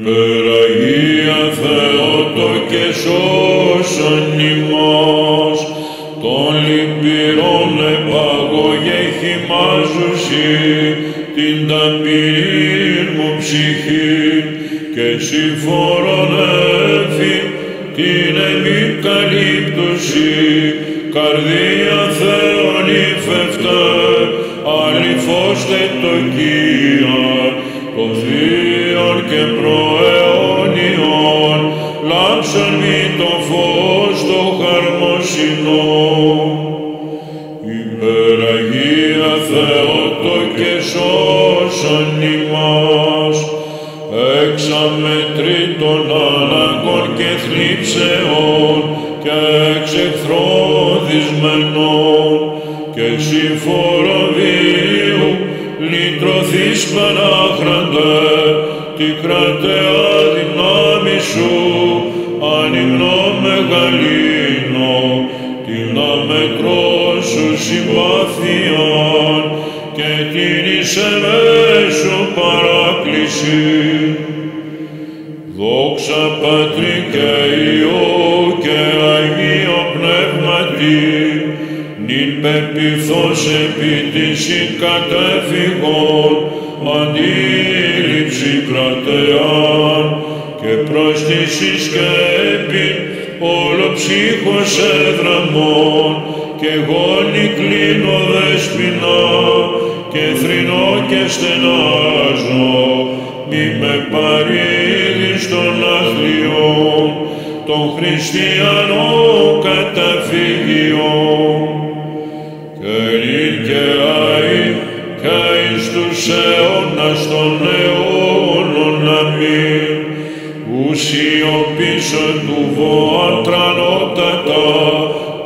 Υπεραγία Θεότο και σώσον ημάς, των λυπηρών επαγωγέ χυμάζουσι την ταπεινήν μου ψυχή και συμφόρον έφη την εμεί καλύπτουσι, καρδία Θεόν υφευτέ, αληθώστε το Κύριον, το Θείον και προαιώνιον, λάμψον μη το φως το χαρμοσυνό. Υπεραγία Θεότο και σώσον ημάς, εξαμετρήτων αναγκών και θλίψεων και εξ εχθρών δυσμενών και συμφοροδίου λυτρωθείς Πανάχραντε, τη κρατεά δυνάμει σου, ανυμνώ μεγαλύνω, την αμετρό σου συμπάθειαν και την εις εμέσου παράκληση. Δόξα Πατρί και Υιό και Αγίο Πνεύματι, νυν πεποιθώς επί της κατέφυγον αντίληψη κρατεάν και προς τη συσκέπη όλο ψύχος εδραμμών και γόνι κλείνω δεσποινά και θρηνώ και στενάζω, μη με παρήγεις των αθλιών των χριστιανών καταφυγιών. Και νυν και αεί και εις τους αιώνας των αιώνων αμήν, ουσιοπίσω του βοάν τρανότατα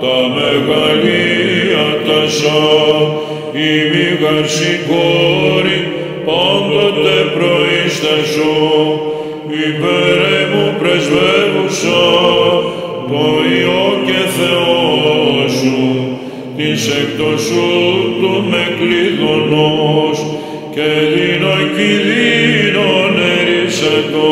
τα μεγαλεία τα σα, η μηγαρ συγχώρη πάντοτε προείστασο, υπέρ μου πρεσβεύουσα το Υιό και Θεό σου, της εκτός του με κλειδωνός και δίνω κινδύνων ερίσατο.